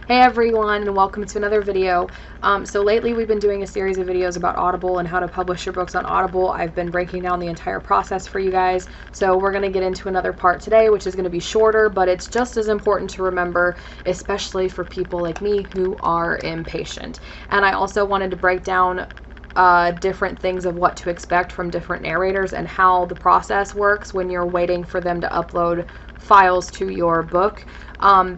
Hey everyone, and welcome to another video. So lately we've been doing a series of videos about Audible and how to publish your books on Audible. I've been breaking down the entire process for you guys. So we're going to get into another part today, which is going to be shorter, but it's just as important to remember, especially for people like me who are impatient. And I also wanted to break down different things of what to expect from different narrators and how the process works when you're waiting for them to upload files to your book,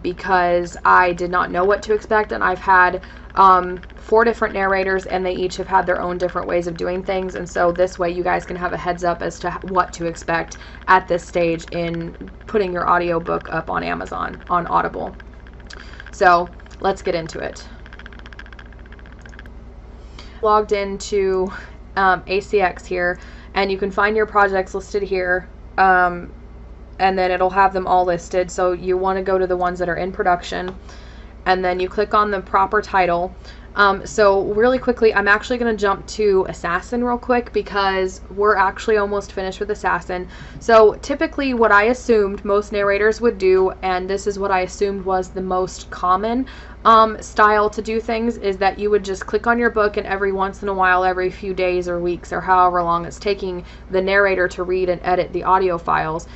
because I did not know what to expect, and I've had 4 different narrators and they each have had their own different ways of doing things, and so this way you guys can have a heads up as to what to expect at this stage in putting your audiobook up on Amazon, on Audible. So let's get into it. Logged into ACX here, and you can find your projects listed here, and then it'll have them all listed. So you want to go to the ones that are in production, and then you click on the proper title. So really quickly, I'm actually going to jump to Assassin real quick because we're actually almost finished with Assassin. So typically what I assumed most narrators would do, and this is what I assumed was the most common style to do things, is that you would just click on your book, and every once in a while, every few days or weeks or however long it's taking the narrator to read and edit the audio files,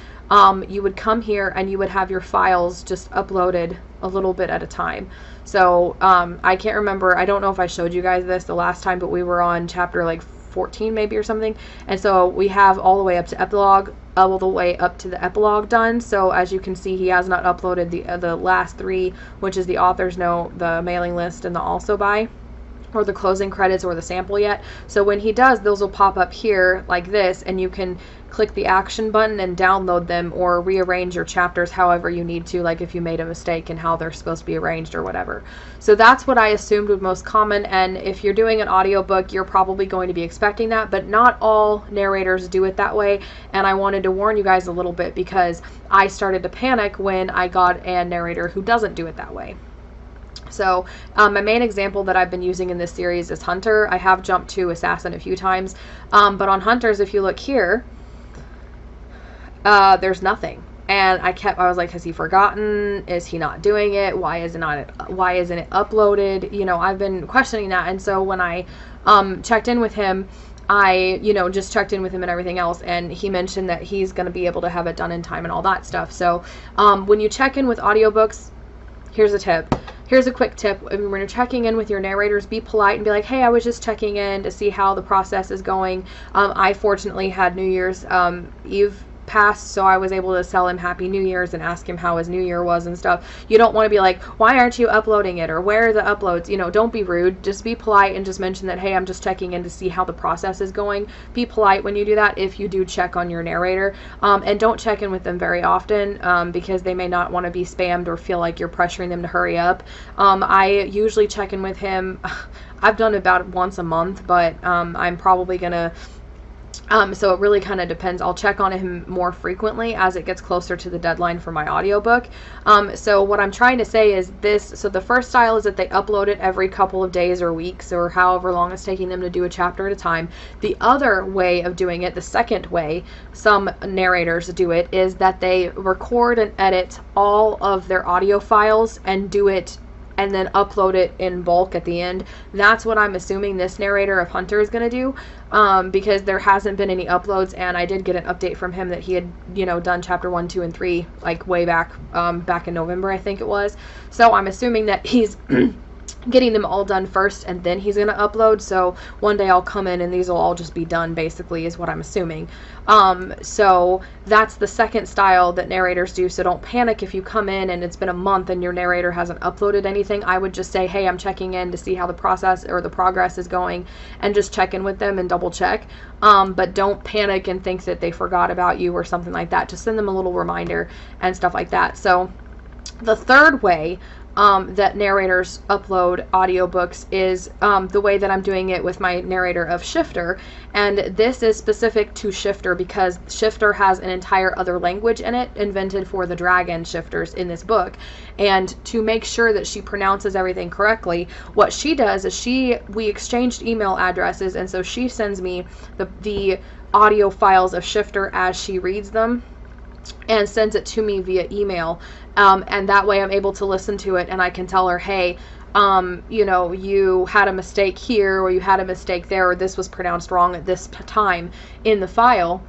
you would come here and you would have your files just uploaded a little bit at a time. So I can't remember, I don't know if I showed you guys this the last time, but we were on chapter like 14 maybe or something, and so we have all the way up to epilogue, all the way up to the epilogue done. So as you can see, he has not uploaded the last 3, which is the author's note, the mailing list, and the also by, or the closing credits, or the sample yet. So when he does, those will pop up here like this, and you can click the action button and download them or rearrange your chapters however you need to, like if you made a mistake in how they're supposed to be arranged or whatever. So that's what I assumed was most common, and if you're doing an audiobook, you're probably going to be expecting that, but not all narrators do it that way, and I wanted to warn you guys a little bit because I started to panic when I got a narrator who doesn't do it that way. So my main example that I've been using in this series is Hunter. I have jumped to Assassin a few times, but on Hunters, if you look here, there's nothing. And I was like, has he forgotten? Is he not doing it? Why isn't it uploaded? You know, I've been questioning that. And so when I checked in with him, I, just checked in with him and everything else, and he mentioned that he's going to be able to have it done in time and all that stuff. So when you check in with audiobooks, here's a tip. Here's a quick tip. When you're checking in with your narrators, be polite and be like, hey, I was just checking in to see how the process is going. I fortunately had New Year's Eve passed, so I was able to tell him Happy New Year's and ask him how his New Year was and stuff. You don't want to be like, why aren't you uploading it, or where are the uploads? Don't be rude. Just be polite and just mention that, hey, I'm just checking in to see how the process is going. Be polite when you do that if you do check on your narrator, and don't check in with them very often, because they may not want to be spammed or feel like you're pressuring them to hurry up. I usually check in with him. I've done it about once a month, but I'm probably gonna so it really kind of depends. I'll check on him more frequently as it gets closer to the deadline for my audiobook. So what I'm trying to say is this. So the first style is that they upload it every couple of days or weeks or however long it's taking them to do a chapter at a time. The other way of doing it, the second way some narrators do it, is that they record and edit all of their audio files and do it and then upload it in bulk at the end. That's what I'm assuming this narrator of Hunter is going to do, because there hasn't been any uploads, and I did get an update from him that he had, done chapter 1, 2, and 3 like way back, back in November, I think it was. So I'm assuming that he's getting them all done first and then he's going to upload. So one day I'll come in and these will all just be done, basically, is what I'm assuming. So that's the second style that narrators do. So don't panic if you come in and it's been a month and your narrator hasn't uploaded anything. I would just say, hey, I'm checking in to see how the process or the progress is going, and just check in with them and double check. But don't panic and think that they forgot about you or something like that. Just send them a little reminder and stuff like that. So the third way that narrators upload audiobooks is the way that I'm doing it with my narrator of Shifter. And this is specific to Shifter because Shifter has an entire other language in it invented for the dragon shifters in this book. And to make sure that she pronounces everything correctly, what she does is we exchanged email addresses, and so she sends me the audio files of Shifter as she reads them. and sends it to me via email. And that way I'm able to listen to it and I can tell her, hey, you know, you had a mistake here, or you had a mistake there, or this was pronounced wrong at this time in the file.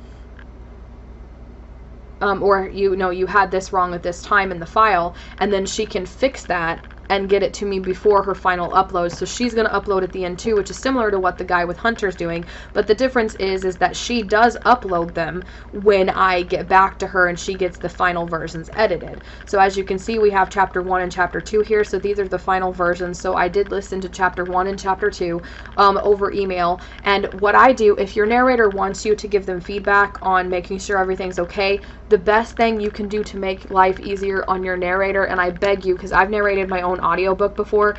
Or, you know, you had this wrong at this time in the file, and then she can fix that and get it to me before her final upload. So she's going to upload at the end too, which is similar to what the guy with Hunter's doing, but the difference is that she does upload them when I get back to her and she gets the final versions edited. So as you can see, we have chapter 1 and chapter 2 here, so these are the final versions. So I did listen to chapter 1 and chapter 2 over email, and what I do, if your narrator wants you to give them feedback on making sure everything's okay, the best thing you can do to make life easier on your narrator, and I beg you, because I've narrated my own audiobook before,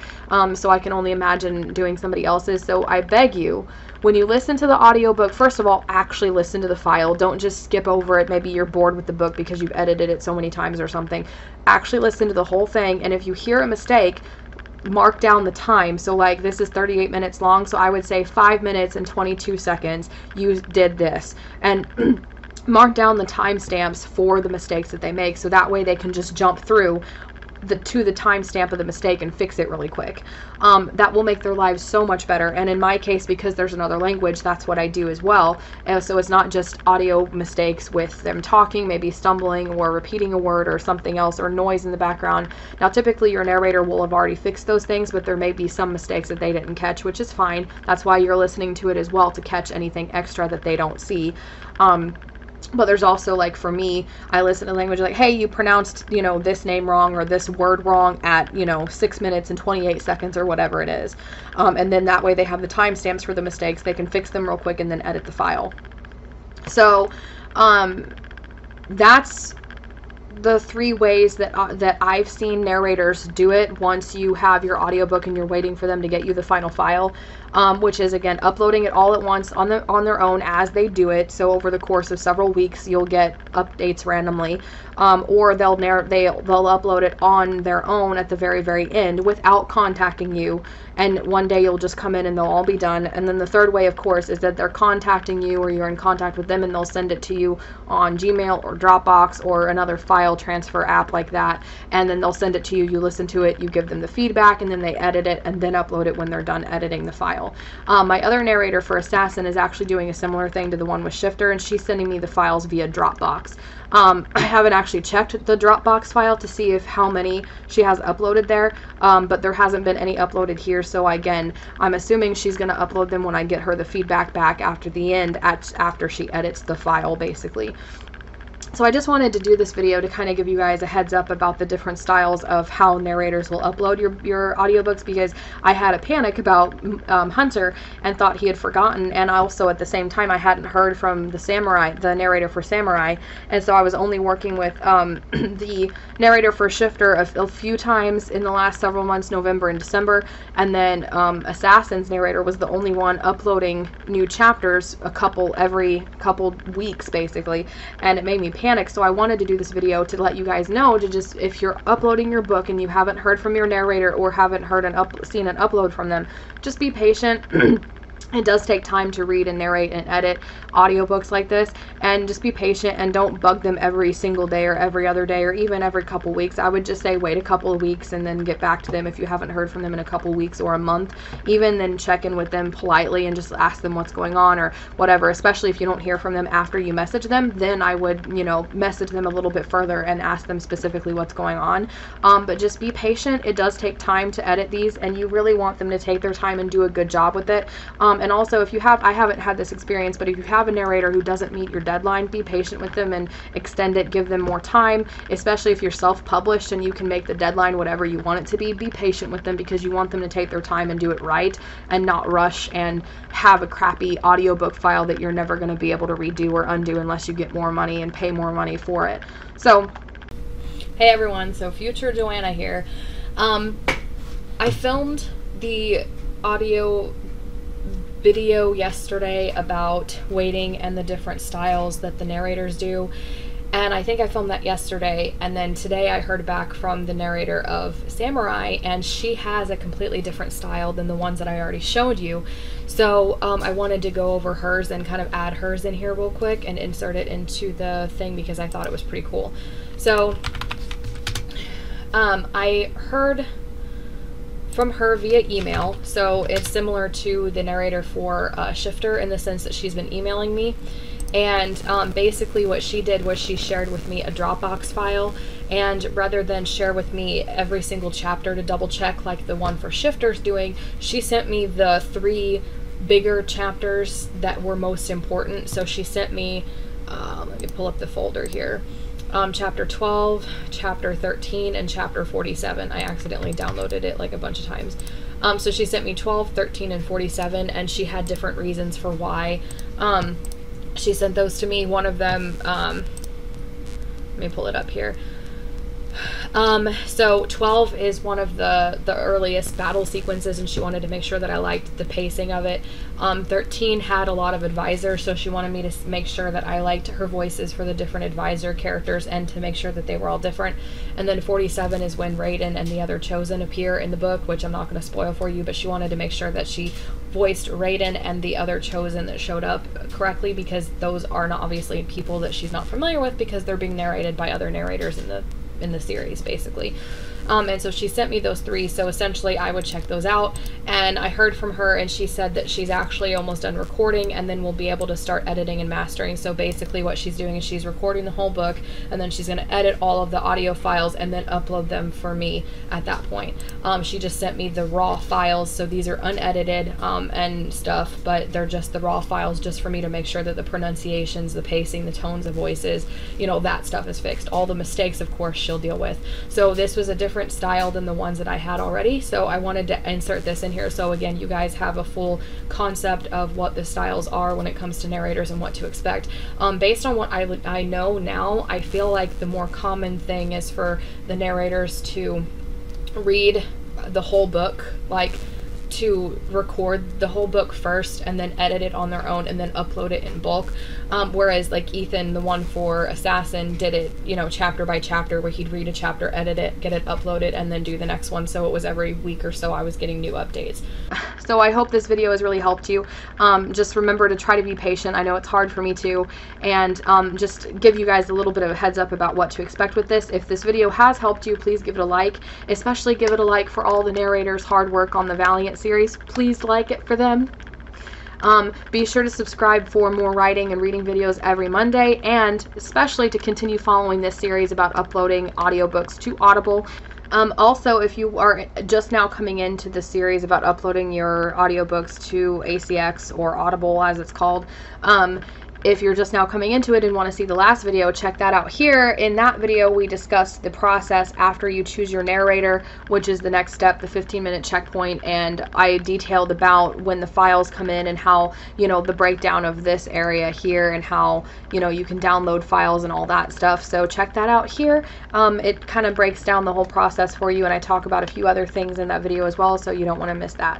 so I can only imagine doing somebody else's, so I beg you, when you listen to the audiobook, first of all, actually listen to the file. Don't just skip over it. Maybe you're bored with the book because you've edited it so many times or something. Actually listen to the whole thing, and if you hear a mistake, mark down the time. So like, this is 38 minutes long, so I would say 5 minutes and 22 seconds you did this, and mark down the timestamps for the mistakes that they make, so that way they can just jump through to the timestamp of the mistake and fix it really quick. That will make their lives so much better. And in my case, because there's another language, that's what I do as well. So it's not just audio mistakes with them talking, maybe stumbling or repeating a word or something else, or noise in the background. Now typically your narrator will have already fixed those things, but there may be some mistakes that they didn't catch, which is fine. That's why you're listening to it as well, to catch anything extra that they don't see. But there's also, like, for me, I listen to language like, hey, you pronounced, you know, this name wrong or this word wrong at, you know, 6 minutes and 28 seconds or whatever it is. And then that way they have the timestamps for the mistakes. They can fix them real quick and then edit the file. So that's the 3 ways that I've seen narrators do it once you have your audiobook and you're waiting for them to get you the final file, which is, again, uploading it all at once on their own as they do it. So over the course of several weeks, you'll get updates randomly, or they'll upload it on their own at the very, very end without contacting you. And one day you'll just come in and they'll all be done. And then the third way, of course, is that they're contacting you, or you're in contact with them, and they'll send it to you on Gmail or Dropbox or another file transfer app like that. And then they'll send it to you, you listen to it, you give them the feedback, and then they edit it and then upload it when they're done editing the file. My other narrator for Assassin is actually doing a similar thing to the one with Shifter, and she's sending me the files via Dropbox. I haven't actually checked the Dropbox file to see how many she has uploaded there, but there hasn't been any uploaded here. So again, I'm assuming she's going to upload them when I get her the feedback back after the end, after she edits the file, basically. So I just wanted to do this video to kind of give you guys a heads up about the different styles of how narrators will upload your audiobooks, because I had a panic about Hunter and thought he had forgotten, and also at the same time I hadn't heard from the narrator for Samurai, and so I was only working with the narrator for Shifter a few times in the last several months, November and December, and then Assassin's narrator was the only one uploading new chapters every couple weeks, basically, and it made me panic. So I wanted to do this video to let you guys know to just, if you're uploading your book and you haven't heard from your narrator or haven't heard seen an upload from them, just be patient. It does take time to read and narrate and edit audiobooks like this, and just be patient and don't bug them every single day or every other day or even every couple weeks. I would just say wait a couple of weeks and then get back to them if you haven't heard from them in a couple weeks or a month. Even then, check in with them politely and just ask them what's going on or whatever, especially if you don't hear from them after you message them. Then I would, you know, message them a little bit further and ask them specifically what's going on. But just be patient. It does take time to edit these, and you really want them to take their time and do a good job with it. And also, if you have, I haven't had this experience, but if you have a narrator who doesn't meet your deadline, be patient with them and extend it, give them more time, especially if you're self-published and you can make the deadline whatever you want it to be. Be patient with them because you want them to take their time and do it right and not rush and have a crappy audiobook file that you're never going to be able to redo or undo unless you get more money and pay more money for it. So, hey everyone, so future Joanna here. I filmed the audio video yesterday about waiting and the different styles that the narrators do, And I think I filmed that yesterday, and then today I heard back from the narrator of Samurai, and she has a completely different style than the ones that I already showed you. So I wanted to go over hers and kind of add hers in here real quick and insert it into the thing because I thought it was pretty cool. So I heard from her via email, so it's similar to the narrator for Shifter in the sense that she's been emailing me. And basically what she did was she shared with me a Dropbox file, and rather than share with me every single chapter to double check like the one for Shifter's doing, she sent me the 3 bigger chapters that were most important. So she sent me, let me pull up the folder here, chapter 12, chapter 13, and chapter 47. I accidentally downloaded it like a bunch of times. So she sent me 12, 13, and 47, and she had different reasons for why she sent those to me. One of them, let me pull it up here. So 12 is one of the earliest battle sequences, and she wanted to make sure that I liked the pacing of it. 13 had a lot of advisor, so she wanted me to make sure that I liked her voices for the different advisor characters and to make sure that they were all different. And then 47 is when Raiden and the other Chosen appear in the book, which I'm not going to spoil for you, but she wanted to make sure that she voiced Raiden and the other Chosen that showed up correctly, because those are not obviously people that she's not familiar with because they're being narrated by other narrators in the series, basically. And so she sent me those 3, so essentially I would check those out, and I heard from her and she said that she's actually almost done recording and then we'll be able to start editing and mastering. So basically what she's doing is she's recording the whole book, and then she's going to edit all of the audio files and then upload them for me at that point. She just sent me the raw files, so these are unedited and stuff, but they're just the raw files just for me to make sure that the pronunciations, the pacing, the tones of voices, you know, that stuff is fixed. All the mistakes, of course, she'll deal with. So this was a different style than the ones that I had already, so I wanted to insert this in here so again you guys have a full concept of what the styles are when it comes to narrators and what to expect. Based on what I know now, I feel like the more common thing is for the narrators to read the whole book, like to record the whole book first and then edit it on their own and then upload it in bulk. Whereas like Ethan, the one for Assassin, did it, you know, chapter by chapter, where he'd read a chapter, edit it, get it uploaded, and then do the next one. So it was every week or so I was getting new updates. So I hope this video has really helped you. Just remember to try to be patient. I know it's hard for me too. And just give you guys a little bit of a heads up about what to expect with this. If this video has helped you, please give it a like. Especially give it a like for all the narrators' hard work on the Valiant series. Please like it for them. Be sure to subscribe for more writing and reading videos every Monday, and especially to continue following this series about uploading audiobooks to Audible. Also, if you are just now coming into the series about uploading your audiobooks to ACX or Audible as it's called, if you're just now coming into it and want to see the last video, check that out here. In that video, we discussed the process after you choose your narrator, which is the next step, the 15-minute checkpoint, and I detailed about when the files come in and how, you know, the breakdown of this area here and how, you know, you can download files and all that stuff. So check that out here. It kind of breaks down the whole process for you, and I talk about a few other things in that video as well, so you don't want to miss that.